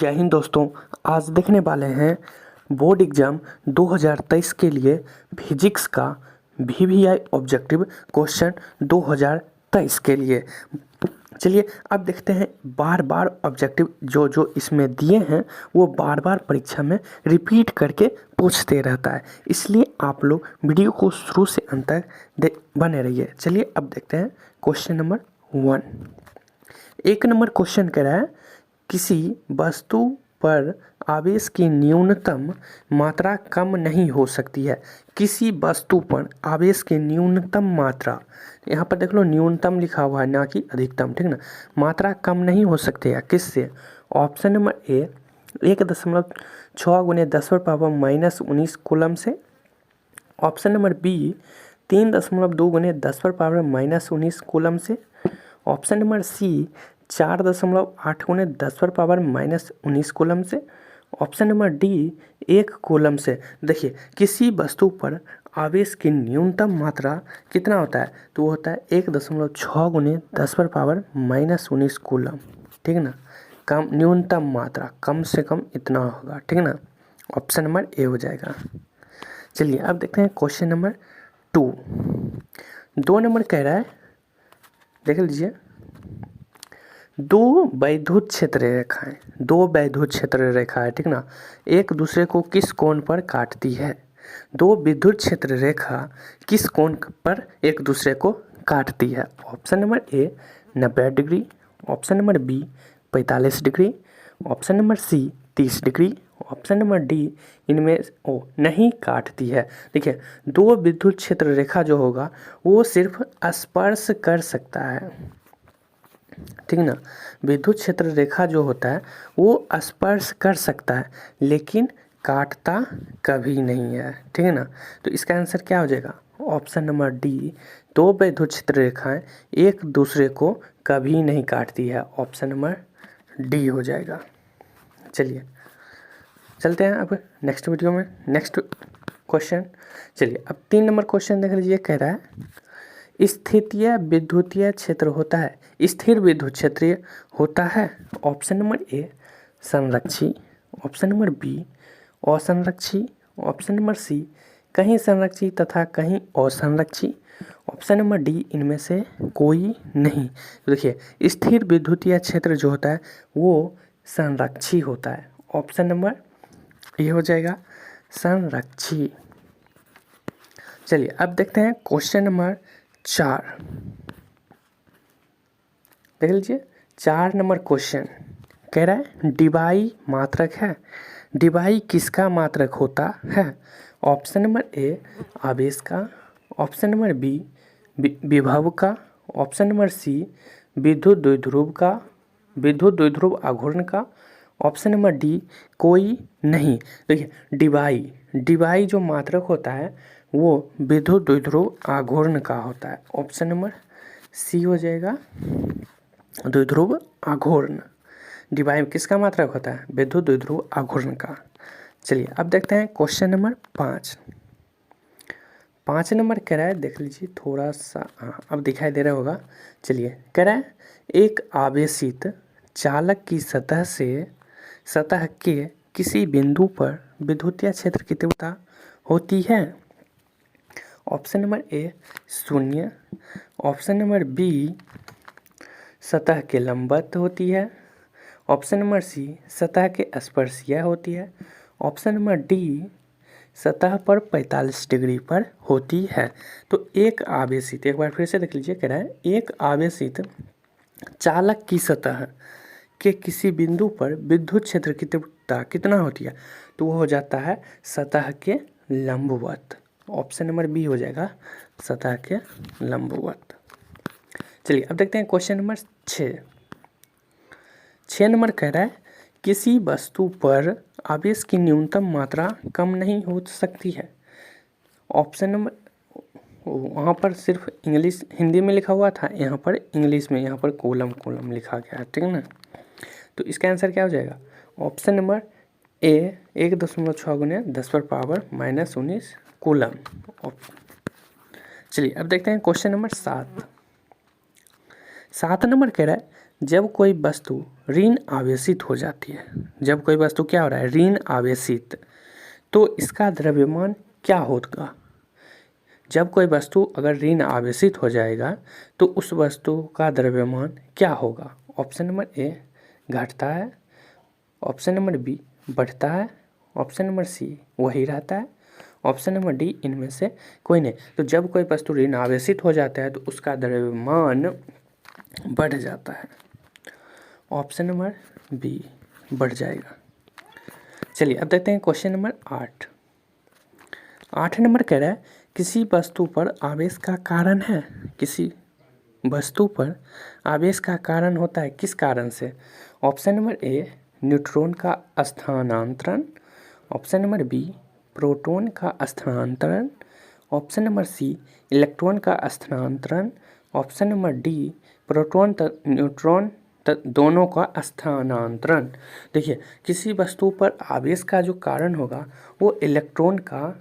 जय हिंद दोस्तों। आज देखने वाले हैं बोर्ड एग्जाम 2023 के लिए फिजिक्स का वीवीआई ऑब्जेक्टिव क्वेश्चन 2023 के लिए। चलिए अब देखते हैं। बार बार ऑब्जेक्टिव जो जो इसमें दिए हैं वो बार बार परीक्षा में रिपीट करके पूछते रहता है, इसलिए आप लोग वीडियो को शुरू से अंत तक बने रहिए। चलिए अब देखते हैं क्वेश्चन नंबर 1। एक नंबर क्वेश्चन कह रहा है किसी वस्तु पर आवेश की न्यूनतम मात्रा कम नहीं हो सकती है। किसी वस्तु पर आवेश की न्यूनतम मात्रा, यहाँ पर देख लो न्यूनतम लिखा हुआ है ना कि अधिकतम, ठीक ना। मात्रा कम नहीं हो सकती है किससे? ऑप्शन नंबर ए 1.6 × 10⁻⁻19 कूलम से। ऑप्शन नंबर बी 3.2 × 10⁻⁻19 कूलम से। ऑप्शन नंबर सी 4.8 × 10⁻⁻19 कूलम से। ऑप्शन नंबर डी 1 कूलम से। देखिए किसी वस्तु पर आवेश की न्यूनतम मात्रा कितना होता है, तो वो होता है 1.6 × 10⁻⁻19 कूलम, ठीक ना। कम न्यूनतम मात्रा कम से कम इतना होगा, ठीक ना। ऑप्शन नंबर ए हो जाएगा। चलिए अब देखते हैं क्वेश्चन नंबर 2। 2 नंबर कह रहा है, देख लीजिए, दो वैद्युत क्षेत्र रेखाएं, दो वैद्युत क्षेत्र रेखाएं, ठीक ना, एक दूसरे को किस कोण पर काटती है? दो विद्युत क्षेत्र रेखा किस कोण पर एक दूसरे को काटती है? Option number A 90 degree, option number B 45 degree, option number C 30 degree, option number D इनमें नहीं काटती है। देखिए दो विद्युत क्षेत्र रेखा जो होगा वो सिर्फ स्पर्श कर सकता है, ठीक ना। विद्युत क्षेत्र रेखा जो होता है वो स्पर्श कर सकता है लेकिन काटता कभी नहीं है, ठीक है ना। तो इसका आंसर क्या हो जाएगा? ऑप्शन नंबर डी, दो विद्युत क्षेत्र रेखाएं एक दूसरे को कभी नहीं काटती है। ऑप्शन नंबर डी हो जाएगा। चलिए चलते हैं अब नेक्स्ट वीडियो में, नेक्स्ट क्वेश्चन। चलिए अब 3 नंबर क्वेश्चन देख लीजिए। कह रहा है स्थितीय विद्युतीय क्षेत्र होता है, स्थिर विद्युत क्षेत्र होता है। ऑप्शन नंबर ए संरक्षी, ऑप्शन नंबर बी असंरक्षी, ऑप्शन नंबर सी कहीं संरक्षी तथा कहीं असंरक्षी, ऑप्शन नंबर डी इनमें से कोई नहीं। तो देखिए स्थिर विद्युतीय क्षेत्र जो होता है वो संरक्षी होता है। ऑप्शन नंबर ये हो जाएगा संरक्षी। चलिए अब देखते हैं क्वेश्चन नंबर 4। देख लीजिए 4 नंबर क्वेश्चन कह रहा है डिबाई मात्रक है। डिबाई किसका मात्रक होता है? ऑप्शन नंबर ए आवेश का, ऑप्शन नंबर बी विभव का, ऑप्शन नंबर सी विद्युत द्विध्रुव का, विद्युत द्विध्रुव आघूर्ण का, ऑप्शन नंबर डी कोई नहीं। देखिए डिबाई जो मात्रक होता है वो विद्युत द्विध्रुव आघूर्ण का होता है। ऑप्शन नंबर सी हो जाएगा द्विध्रुव आघूर्ण। डिबाई किसका मात्रक होता है? विद्युत द्विध्रुव आघूर्ण का। चलिए अब देखते हैं क्वेश्चन नंबर 5। 5 नंबर कह रहा है, देख लीजिए थोड़ा सा, हाँ अब दिखाई दे रहा होगा। चलिए कह रहा है एक आवेशित चालक की सतह के किसी बिंदु पर विद्युतीय क्षेत्र की तीव्रता होती है। Option number A 0, option number B सतह के लंबवत होती है, ऑप्शन नंबर सी सतह के स्पर्शीय होती है, ऑप्शन नंबर डी सतह पर 45 डिग्री पर होती है। तो एक आवेशित, एक बार फिर से देख लीजिए, कह रहा है एक आवेशित चालक की सतह के किसी बिंदु पर विद्युत क्षेत्र की तीव्रता कितना होती है? तो वो हो जाता है सतह के लंबवत। ऑप्शन नंबर बी हो जाएगा सतह के लंबवत। चलिए अब देखते हैं क्वेश्चन नंबर 6। 6 नंबर कह रहा है किसी वस्तु पर आवेश की न्यूनतम मात्रा कम नहीं हो सकती है। ऑप्शन नंबर, वहाँ पर सिर्फ इंग्लिश हिंदी में लिखा हुआ था, यहाँ पर इंग्लिश में, यहाँ पर कॉलम लिखा गया है, ठीक है ना। तो इसका आंसर क्या हो जाएगा? ऑप्शन नंबर ए 1.6 × 10⁻⁻19 कूलम। चलिए अब देखते हैं क्वेश्चन नंबर 7। 7 नंबर कह रहा है जब कोई वस्तु ऋण आवेशित हो जाती है, जब कोई वस्तु क्या हो रहा है, ऋण आवेशित, तो इसका द्रव्यमान क्या होगा। जब कोई वस्तु अगर ऋण आवेशित हो जाएगा तो उस वस्तु का द्रव्यमान क्या होगा। ऑप्शन नंबर ए घटता है, ऑप्शन नंबर बी बढ़ता है, ऑप्शन नंबर सी वही रहता है, ऑप्शन नंबर डी इनमें से कोई नहीं। तो जब कोई वस्तु ऋण आवेशित हो जाता है तो उसका द्रव्यमान बढ़ जाता है। ऑप्शन नंबर बी बढ़ जाएगा। चलिए अब देखते हैं क्वेश्चन नंबर 8 नंबर कह रहा है किसी वस्तु पर आवेश का कारण है, किसी वस्तु पर आवेश का कारण होता है किस कारण से। ऑप्शन नंबर ए न्यूट्रॉन का स्थानांतरण, ऑप्शन नंबर बी प्रोटॉन का स्थानांतरण, ऑप्शन नंबर सी इलेक्ट्रॉन का स्थानांतरण, option number D proton neutron दोनों का स्थानांतरण। देखिए किसी वस्तु पर आवेश का जो कारण होगा वो इलेक्ट्रॉन का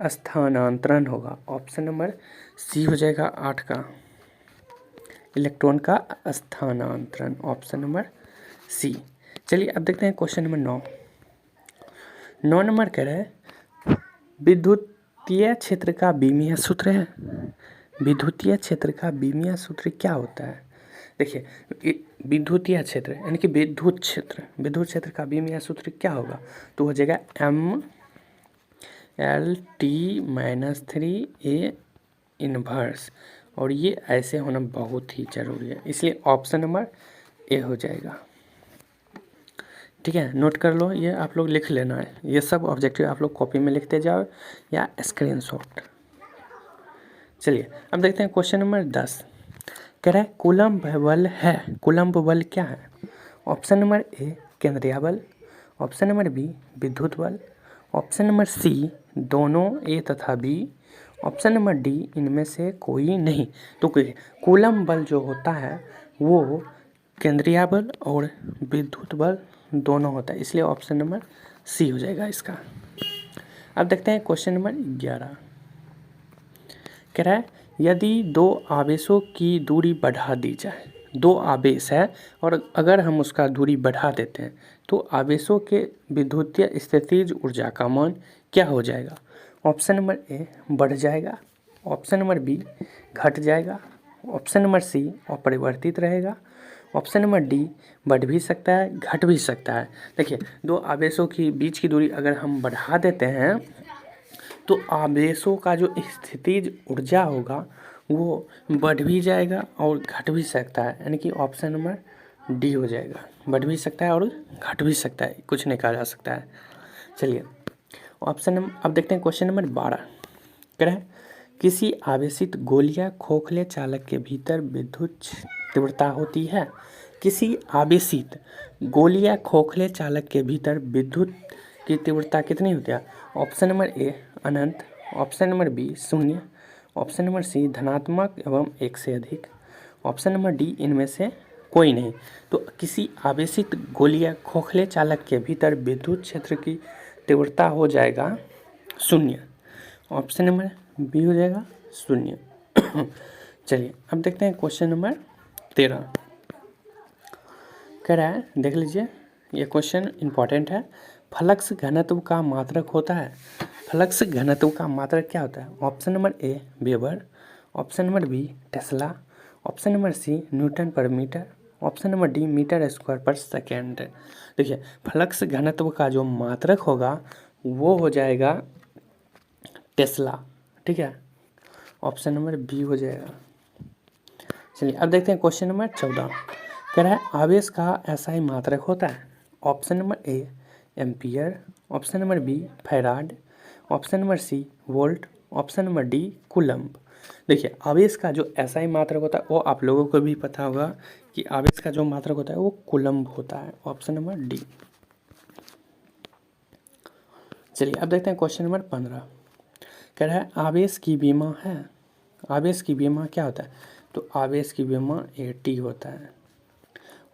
स्थानांतरण होगा। ऑप्शन नंबर सी हो जाएगा 8 का, इलेक्ट्रॉन का स्थानांतरण, ऑप्शन नंबर सी। चलिए अब देखते हैं क्वेश्चन नंबर 9 नंबर कह रहे हैं विद्युतीय क्षेत्र का बीमीय सूत्र है। विद्युतीय क्षेत्र का बीमीय सूत्र क्या होता है। देखिए विद्युतीय क्षेत्र यानी कि विद्युत क्षेत्र का बीमीय सूत्र क्या होगा, तो हो जाएगा ML_T-3A इनवर्स, और ये ऐसे होना बहुत ही ज़रूरी है, इसलिए ऑप्शन नंबर ए हो जाएगा। ठीक है, नोट कर लो, ये आप लोग लिख लेना है, ये सब ऑब्जेक्टिव आप लोग कॉपी में लिखते जाओ या स्क्रीनशॉट। चलिए अब देखते हैं क्वेश्चन नंबर 10 कह रहा है कूलम्ब बल है। कूलम्ब बल क्या है। ऑप्शन नंबर ए केंद्रीय बल, ऑप्शन नंबर बी विद्युत बल, ऑप्शन नंबर सी दोनों ए तथा बी, ऑप्शन नंबर डी इनमें से कोई नहीं। तो कूलम्ब बल जो होता है वो केंद्रीय बल और विद्युत बल दोनों होता है, इसलिए ऑप्शन नंबर सी हो जाएगा इसका। अब देखते हैं क्वेश्चन नंबर 11 कह रहा है यदि दो आवेशों की दूरी बढ़ा दी जाए, दो आवेश है और अगर हम उसका दूरी बढ़ा देते हैं तो आवेशों के विद्युतीय स्थितिज ऊर्जा का मान क्या हो जाएगा। ऑप्शन नंबर ए बढ़ जाएगा, ऑप्शन नंबर बी घट जाएगा, ऑप्शन नंबर सी अपरिवर्तित रहेगा, ऑप्शन नंबर डी बढ़ भी सकता है घट भी सकता है। देखिए दो आवेशों की बीच की दूरी अगर हम बढ़ा देते हैं तो आवेशों का जो स्थितिज ऊर्जा होगा वो बढ़ भी जाएगा और घट भी सकता है, यानी कि ऑप्शन नंबर डी हो जाएगा। बढ़ भी सकता है और घट भी सकता है, कुछ नहीं कहा जा सकता है। चलिए ऑप्शन नंबर अब देखते हैं क्वेश्चन नंबर 12 कह रहा है किसी आवेशित गोलीय खोखले चालक के भीतर विद्युत तीव्रता होती है। किसी आवेशित गोलीय खोखले चालक के भीतर विद्युत की तीव्रता कितनी होती है। ऑप्शन नंबर ए अनंत, ऑप्शन नंबर बी शून्य, ऑप्शन नंबर सी धनात्मक एवं 1 से अधिक, ऑप्शन नंबर डी इनमें से कोई नहीं। तो किसी आवेशित गोलीय खोखले चालक के भीतर विद्युत क्षेत्र की तीव्रता हो जाएगा शून्य, ऑप्शन नंबर बी हो जाएगा शून्य। चलिए अब देखते हैं क्वेश्चन नंबर 13 कह रहा है, देख लीजिए ये क्वेश्चन इंपॉर्टेंट है। फ्लक्स घनत्व का मात्रक होता है। फ्लक्स घनत्व का मात्रक क्या होता है। Option number A weber, option number B tesla, option number C newton पर meter, option number D meter square पर सेकेंड। देखिए फ्लक्स घनत्व का जो मात्रक होगा वो हो जाएगा टेस्ला, ठीक है, ऑप्शन नंबर बी हो जाएगा। चलिए अब देखते हैं क्वेश्चन नंबर 14 कह रहा है आवेश का एसआई मात्रक होता है। Option number A ampere, option number B farad, option number C volt, option number D coulomb. देखिए आवेश का जो एसआई मात्रक होता है वो आप लोगों को भी पता होगा कि आवेश का जो मात्रक होता है वो कूलम्ब होता है, ऑप्शन नंबर डी। चलिए अब देखते हैं क्वेश्चन नंबर 15 कह रहा है आवेश की विमा है। आवेश की विमा क्या होता है, तो आवेश की विमा AT होता है,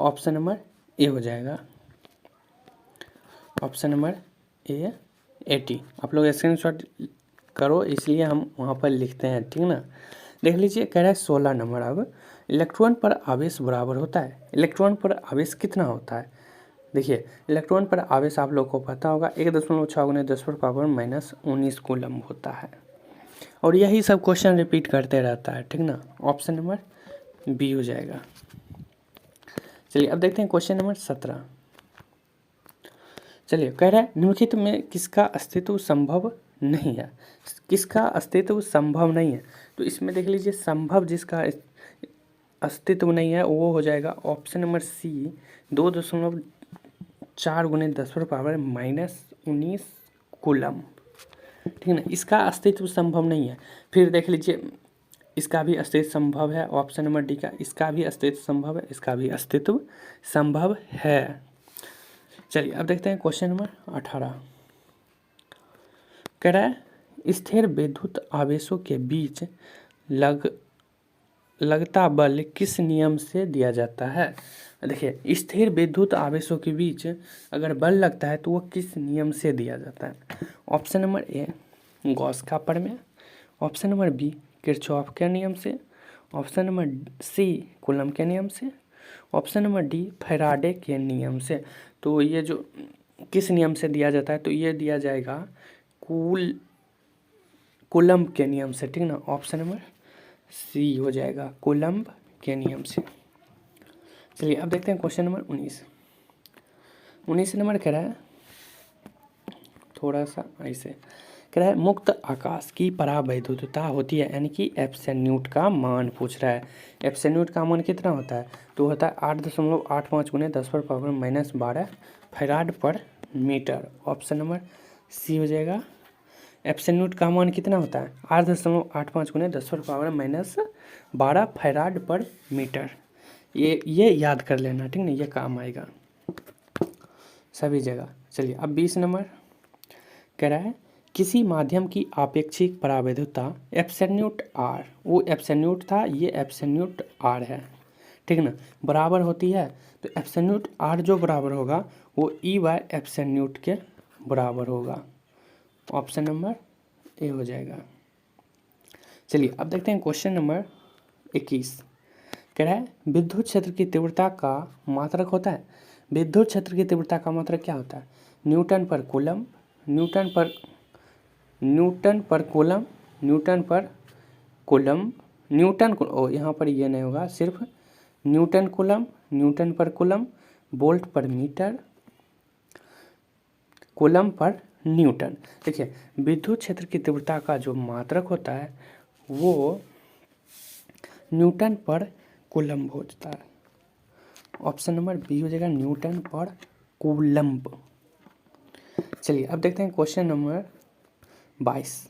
ऑप्शन नंबर ए हो जाएगा, ऑप्शन नंबर ए AT। आप लोग स्क्रीनशॉट करो इसलिए हम वहाँ पर लिखते हैं, ठीक ना। देख लीजिए कह रहा है 16 नंबर अब इलेक्ट्रॉन पर आवेश बराबर होता है। इलेक्ट्रॉन पर आवेश कितना होता है? देखिए, इलेक्ट्रॉन पर आवेश आप लोग को पता होगा 1.6 × 10⁻⁻⁻⁻⁹ कूलम होता है। और यही सब क्वेश्चन रिपीट करते रहता है, ठीक ना। ऑप्शन नंबर बी हो जाएगा। चलिए अब देखते हैं क्वेश्चन नंबर 17। चलिए, कह रहा है निम्नलिखित में किसका अस्तित्व संभव नहीं है? किसका अस्तित्व संभव नहीं है? तो इसमें देख लीजिए, संभव जिसका अस्तित्व नहीं है वो हो जाएगा ऑप्शन नंबर सी, 2.4 × 10⁻⁻⁻19 कूलम, ठीक है ना। इसका अस्तित्व संभव नहीं है। फिर देख लीजिए, इसका भी अस्तित्व संभव है, ऑप्शन नंबर डी का, इसका भी अस्तित्व संभव है, इसका भी अस्तित्व संभव है। चलिए अब देखते हैं क्वेश्चन नंबर 18। कह रहा है स्थिर विद्युत आवेशों के बीच लगता बल किस नियम से दिया जाता है? देखिए, स्थिर विद्युत आवेशों के बीच अगर बल लगता है तो वो किस नियम से दिया जाता है? ऑप्शन नंबर ए, गॉस का प्रमेय, ऑप्शन नंबर बी, किरचॉफ के नियम से, ऑप्शन नंबर सी, कूलम के नियम से, ऑप्शन नंबर डी, फैराडे के नियम से। तो ये जो किस नियम से दिया जाता है, तो ये दिया जाएगा कूलम के नियम से, ठीक ना। ऑप्शन नंबर सी हो जाएगा, कूलम के नियम से। चलिए अब देखते हैं क्वेश्चन नंबर 19 नंबर कह रहा है, थोड़ा सा ऐसे कह रहा है मुक्त आकाश की परावैद्युतता होती है, यानी कि एब्सोल्यूट का मान पूछ रहा है। एब्सोल्यूट का मान कितना होता है? तो होता है 8.85 × 10⁻⁻12 फैराड पर मीटर। ऑप्शन नंबर सी हो जाएगा। एब्सोल्यूट का मान कितना होता है? 8.85 × 10⁻⁻12 फैराड पर मीटर। ये याद कर लेना, ठीक ना, ये काम आएगा सभी जगह। चलिए अब 20 नंबर कह रहा है किसी माध्यम की आपेक्षिक परावैद्युतता एब्सोल्यूट आर, वो एब्सोल्यूट था, ये एब्सोल्यूट आर है, ठीक ना, बराबर होती है। तो एब्सोल्यूट आर जो बराबर होगा वो E/एब्सोल्यूट के बराबर होगा। ऑप्शन नंबर ए हो जाएगा। चलिए अब देखते हैं क्वेश्चन नंबर 21। कह रहा है विद्युत क्षेत्र की तीव्रता का मात्रक होता है। विद्युत क्षेत्र की तीव्रता का मात्रक क्या होता है? न्यूटन पर कूलम, न्यूटन पर कूलम, यहाँ पर ये नहीं होगा, सिर्फ न्यूटन पर कूलम, वोल्ट पर मीटर, कूलम पर न्यूटन। देखिए, विद्युत क्षेत्र की तीव्रता का जो मात्रक होता है वो न्यूटन पर कूलम होता है। ऑप्शन नंबर बी हो जाएगा, न्यूटन पर कूलम्ब। चलिए अब देखते हैं क्वेश्चन नंबर 22।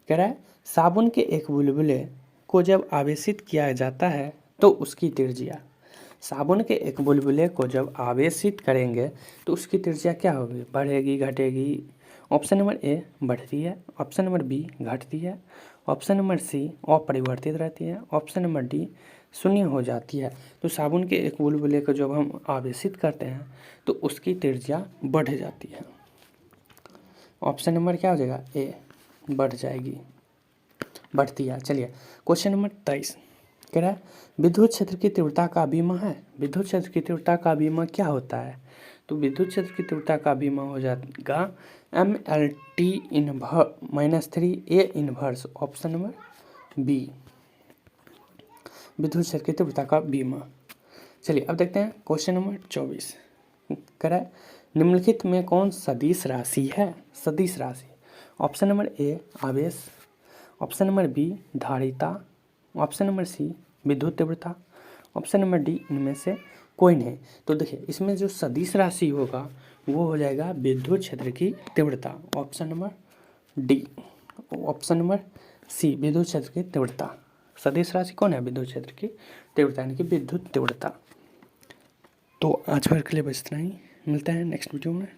कह रहा है साबुन के एक बुलबुले को जब आवेशित किया जाता है तो उसकी त्रिज्या, साबुन के एक बुलबुले को जब आवेशित करेंगे तो उसकी त्रिज्या क्या होगी? बढ़ेगी, घटेगी? ऑप्शन नंबर ए, बढ़ती है, ऑप्शन नंबर बी, घटती है, ऑप्शन नंबर सी, अपरिवर्तित रहती है, ऑप्शन नंबर डी, शून्य हो जाती है। तो साबुन के एक बुलबुले को जब हम आवेशित करते हैं तो उसकी त्रिज्या बढ़ जाती है। ऑप्शन नंबर क्या हो जाएगा? ए, बढ़ जाएगी, बढ़ती है। चलिए क्वेश्चन नंबर 23 कह रहा है विद्युत क्षेत्र की तीव्रता का बीमा है। विद्युत क्षेत्र की तीव्रता का बीमा क्या होता है? तो विद्युत क्षेत्र की तीव्रता का बीमा हो जाएगा MLT-3A inverse. Option number B, विद्युत क्षेत्र की तीव्रता का बीमा। चलिए अब देखते हैं क्वेश्चन नंबर 24। कह रहा है निम्नलिखित में कौन सदिश राशि है? सदिश राशि। ऑप्शन नंबर ए, आवेश, ऑप्शन नंबर बी, धारिता, ऑप्शन नंबर सी, विद्युत तीव्रता, ऑप्शन नंबर डी, इनमें से कोई नहीं। तो देखिए, इसमें जो सदिश राशि होगा वो हो जाएगा विद्युत क्षेत्र की तीव्रता। Option number D, option number C, विद्युत क्षेत्र की तीव्रता। सदिश राशि कौन है? विद्युत क्षेत्र की तीव्रता, यानी कि विद्युत तीव्रता। तो आज भर के लिए बस इतना ही, मिलते हैं नेक्स्ट वीडियो में।